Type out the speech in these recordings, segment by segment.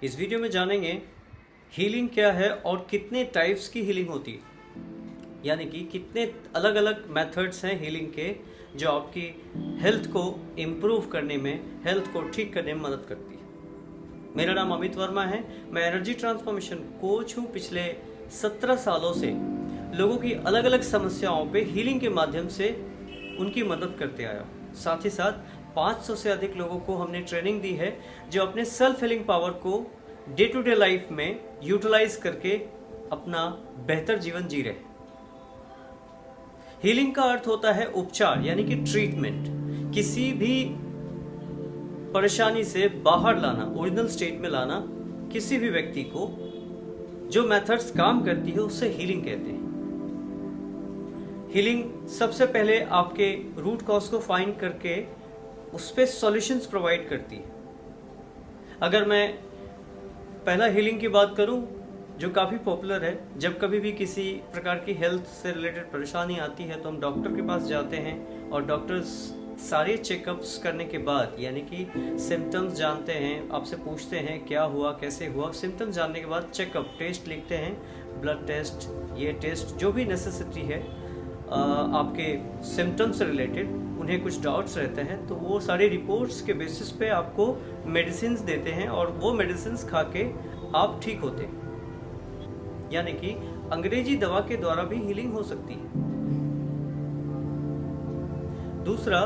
इस वीडियो में जानेंगे हीलिंग क्या है और कितने टाइप्स की हीलिंग होती है, यानी कि कितने अलग अलग मेथड्स हैं हीलिंग के जो आपकी हेल्थ को इम्प्रूव करने में, हेल्थ को ठीक करने में मदद करती है। मेरा नाम अमित वर्मा है। मैं एनर्जी ट्रांसफॉर्मेशन कोच हूँ। पिछले 17 सालों से लोगों की अलग अलग समस्याओं पे हीलिंग के माध्यम से उनकी मदद करते आया। साथ ही साथ 500 से अधिक लोगों को हमने ट्रेनिंग दी है जो अपने सेल्फ हीलिंग पावर को डे टू डे लाइफ में यूटिलाइज करके अपना बेहतर जीवन जी रहे। हीलिंग का अर्थ होता है उपचार, यानी कि ट्रीटमेंट, किसी भी परेशानी से बाहर लाना, ओरिजिनल स्टेट में लाना किसी भी व्यक्ति को। जो मेथड्स काम करती है उससे हीलिंग कहते हैं। हीलिंग सबसे पहले आपके रूट कॉज को फाइंड करके उस पर सॉल्यूशंस प्रोवाइड करती है। अगर मैं पहला हीलिंग की बात करूं जो काफ़ी पॉपुलर है, जब कभी भी किसी प्रकार की हेल्थ से रिलेटेड परेशानी आती है तो हम डॉक्टर के पास जाते हैं और डॉक्टर्स सारे चेकअप्स करने के बाद, यानी कि सिम्टम्स जानते हैं, आपसे पूछते हैं क्या हुआ, कैसे हुआ। सिम्टम्स जानने के बाद चेकअप टेस्ट लिखते हैं, ब्लड टेस्ट, ये टेस्ट जो भी नेसेसिटी है आपके सिम्टम्स से रिलेटेड, उन्हें कुछ डाउट्स रहते हैं तो वो सारी रिपोर्ट्स के बेसिस पे आपको मेडिसिन देते हैं और वो मेडिसिन खा के आप ठीक होते हैं। यानी कि अंग्रेजी दवा के द्वारा भी हीलिंग हो सकती है। दूसरा,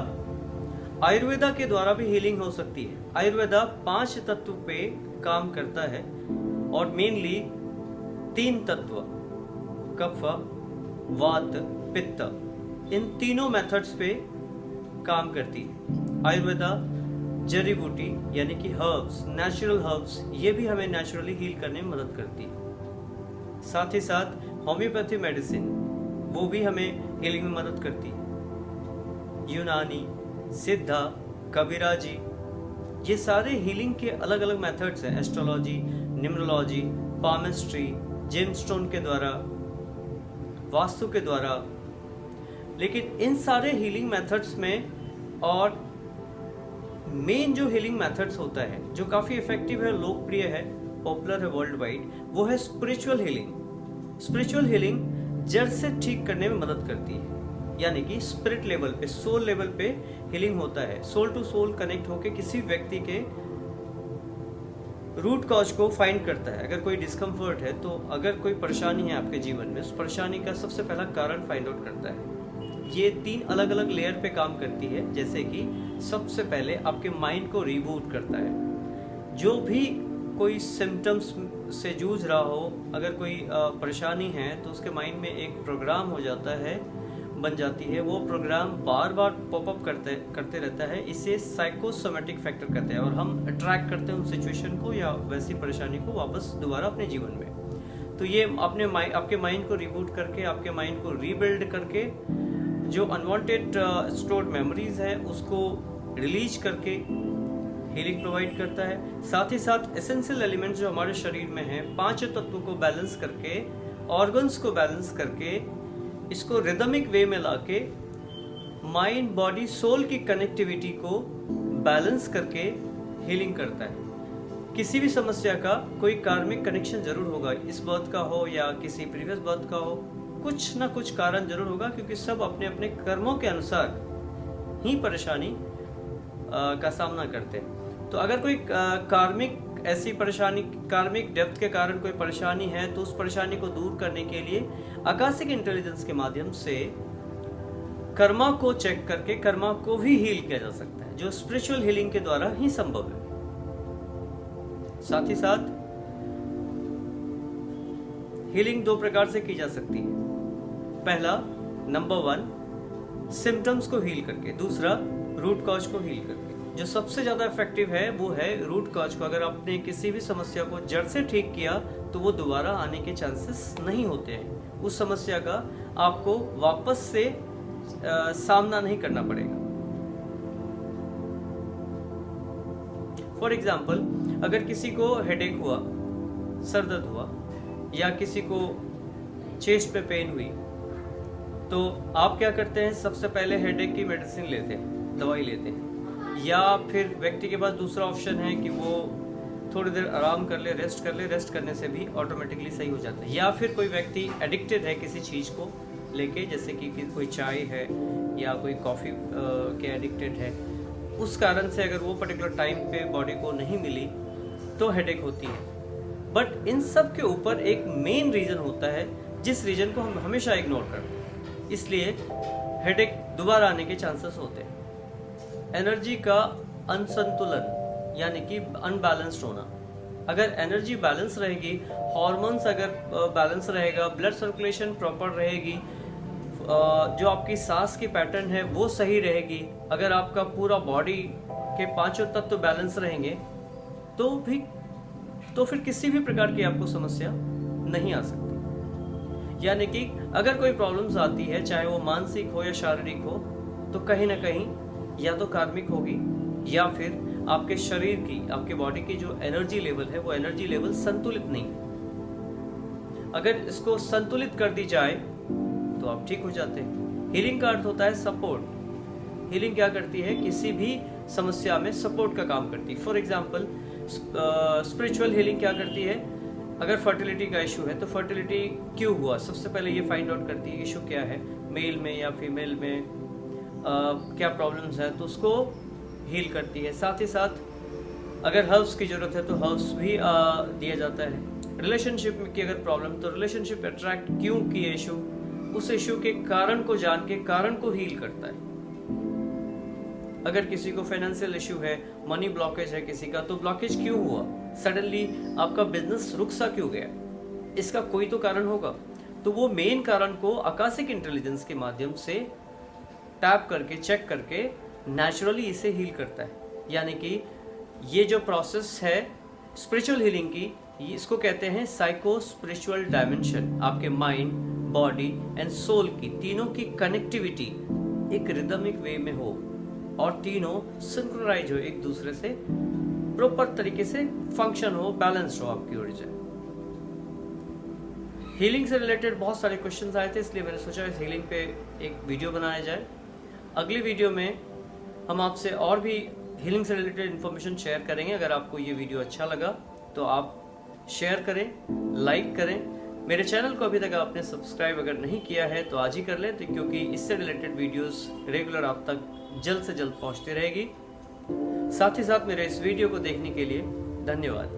आयुर्वेदा के द्वारा भी हीलिंग हो सकती है। आयुर्वेदा 5 तत्व पे काम करता है और मेनली 3 तत्व, कफ, वात, पित्त, इन तीनों मेथड्स पे काम करती है। आयुर्वेदा जड़ी बूटी यानी कि हर्ब्स, नेचुरल हर्ब्स, ये भी हमें नेचुरली हील करने में मदद करती है। साथ ही साथ होम्योपैथी मेडिसिन, वो भी हमें हीलिंग में मदद करती है। यूनानी, सिद्धा, कबीराजी, ये सारे हीलिंग के अलग अलग मेथड्स हैं। एस्ट्रोलॉजी, न्यूमरोलॉजी, पामिस्ट्री, जेमस्टोन के द्वारा, वास्तु के द्वारा। लेकिन इन सारे हीलिंग मेथड्स में और मेन जो हीलिंग मेथड्स होता है जो काफ़ी इफेक्टिव है, लोकप्रिय है, पॉपुलर है वर्ल्ड वाइड, वो है स्पिरिचुअल हीलिंग। स्पिरिचुअल हीलिंग जड़ से ठीक करने में मदद करती है, यानी कि स्पिरिट लेवल पे, सोल लेवल पे हीलिंग होता है। सोल टू सोल कनेक्ट होके किसी व्यक्ति के रूट कॉज को फाइंड करता है। अगर कोई डिस्कम्फर्ट है तो अगर कोई परेशानी है आपके जीवन में, उस परेशानी का सबसे पहला कारण फाइंड आउट करता है। ये 3 अलग अलग लेयर पे काम करती है। जैसे कि सबसे पहले आपके माइंड को रिबूट करता है। जो भी कोई सिम्टम्स से जूझ रहा हो, अगर कोई परेशानी है तो उसके माइंड में एक प्रोग्राम हो जाता है, बन जाती है। वो प्रोग्राम बार बार पॉपअप करते रहता है। इसे साइकोसोमेटिक फैक्टर कहते हैं और हम अट्रैक्ट करते हैं उस सिचुएशन को या वैसी परेशानी को वापस दोबारा अपने जीवन में। तो ये आपके माइंड को रिबूट करके, आपके माइंड को रीबिल्ड करके, जो अनवांटेड स्टोर्ड मेमोरीज है उसको रिलीज करके हीलिंग प्रोवाइड करता है। साथ ही साथ एसेंशियल एलिमेंट्स जो हमारे शरीर में हैं, 5 तत्वों को बैलेंस करके, ऑर्गन्स को बैलेंस करके, इसको रिदमिक वे में लाके माइंड, बॉडी, सोल की कनेक्टिविटी को बैलेंस करके हीलिंग करता है। किसी भी समस्या का कोई कार्मिक कनेक्शन जरूर होगा, इस बर्थ का हो या किसी प्रीवियस बर्थ का हो, कुछ ना कुछ कारण जरूर होगा, क्योंकि सब अपने अपने कर्मों के अनुसार ही परेशानी का सामना करते हैं। तो अगर कोई कार्मिक ऐसी परेशानी, कार्मिक डेप्थ के कारण कोई परेशानी है तो उस परेशानी को दूर करने के लिए आकाशिक इंटेलिजेंस के माध्यम से कर्मा को चेक करके कर्मा को भी हील किया जा सकता है, जो स्पिरिचुअल हीलिंग के द्वारा ही संभव है। साथ ही साथ हीलिंग 2 प्रकार से की जा सकती है। पहला, नंबर 1, सिम्टम्स को हील करके। दूसरा, रूट कॉज को हील करके। जो सबसे ज्यादा इफेक्टिव है वो है रूट कॉज को। अगर आपने किसी भी समस्या को जड़ से ठीक किया तो वो दोबारा आने के चांसेस नहीं होते हैं। उस समस्या का आपको वापस से सामना नहीं करना पड़ेगा। फॉर एग्जाम्पल, अगर किसी को हेडेक हुआ, सर दर्द हुआ, या किसी को चेस्ट पे पेन हुई, तो आप क्या करते हैं? सबसे पहले हेडेक की मेडिसिन लेते हैं, दवाई लेते हैं, या फिर व्यक्ति के पास दूसरा ऑप्शन है कि वो थोड़ी देर आराम कर ले, रेस्ट करने से भी ऑटोमेटिकली सही हो जाता है। या फिर कोई व्यक्ति एडिक्टेड है किसी चीज़ को लेके, जैसे कि कोई चाय है या कोई कॉफ़ी के एडिक्टेड है, उस कारण से अगर वो पर्टिकुलर टाइम पे बॉडी को नहीं मिली तो हेडेक होती है। बट इन सब के ऊपर एक मेन रीज़न होता है जिस रीजन को हम हमेशा इग्नोर करते हैं, इसलिए हेडेक दोबारा आने के चांसेस होते हैं। एनर्जी का असंतुलन यानी कि अनबैलेंस्ड होना। अगर एनर्जी बैलेंस रहेगी, हार्मोन्स अगर बैलेंस रहेगा, ब्लड सर्कुलेशन प्रॉपर रहेगी, जो आपकी सांस की पैटर्न है वो सही रहेगी, अगर आपका पूरा बॉडी के पांचों तत्व बैलेंस रहेंगे तो फिर किसी भी प्रकार की आपको समस्या नहीं आ सकती। यानी कि अगर कोई प्रॉब्लम्स आती है, चाहे वो मानसिक हो या शारीरिक हो, तो कहीं ना कहीं या तो कार्मिक होगी या फिर आपके शरीर की, आपके बॉडी की जो एनर्जी लेवल है वो एनर्जी लेवल संतुलित नहीं है। अगर इसको संतुलित कर दी जाए तो आप ठीक हो जाते हैं। हीलिंग का अर्थ होता है सपोर्ट। हीलिंग क्या करती है? किसी भी समस्या में सपोर्ट का काम करती है। फॉर एग्जाम्पल स्पिरिचुअल हीलिंग क्या करती है? अगर फर्टिलिटी का इशू है तो फर्टिलिटी क्यों हुआ, सबसे पहले ये फाइंड आउट करती है इशू क्या है, मेल में या फीमेल में क्या प्रॉब्लम्स है, तो उसको हील करती है। साथ ही साथ अगर हर्ब्स की जरूरत है तो हर्ब्स भी दिया जाता है। रिलेशनशिप की अगर प्रॉब्लम, तो रिलेशनशिप अट्रैक्ट क्यों किए इशू, उस इशू के कारण को जान के कारण को हील करता है। अगर किसी को फाइनेंशियल इशू है, मनी ब्लॉकेज है किसी का, तो ब्लॉकेज क्यों हुआ, सडनली आपका बिजनेस रुक सा क्यों गया, इसका कोई तो कारण होगा। तो वो मेन कारण को आकाशिक इंटेलिजेंस के माध्यम से टैप करके, चेक करके नेचुरली इसे हील करता है। यानी कि ये जो प्रोसेस है स्पिरिचुअल हीलिंग की, इसको कहते हैं साइको स्पिरिचुअल डायमेंशन। आपके माइंड, बॉडी एंड सोल की तीनों की कनेक्टिविटी एक रिदमिक वे में हो और तीनों सिंक्रोनाइज हो, एक दूसरे से प्रॉपर तरीके से फंक्शन हो, बैलेंस हो आपकी ओरिजिन। हीलिंग से रिलेटेड बहुत सारे क्वेश्चंस आए थे, इसलिए मैंने सोचा इस हीलिंग पे एक वीडियो बनाया जाए। अगली वीडियो में हम आपसे और भी हीलिंग से रिलेटेड इन्फॉर्मेशन शेयर करेंगे। अगर आपको ये वीडियो अच्छा लगा तो आप शेयर करें, लाइक करें। मेरे चैनल को अभी तक आपने सब्सक्राइब अगर नहीं किया है तो आज ही कर लें, तो क्योंकि इससे रिलेटेड वीडियोस रेगुलर आप तक जल्द से जल्द पहुंचती रहेगी। साथ ही साथ मेरे इस वीडियो को देखने के लिए धन्यवाद।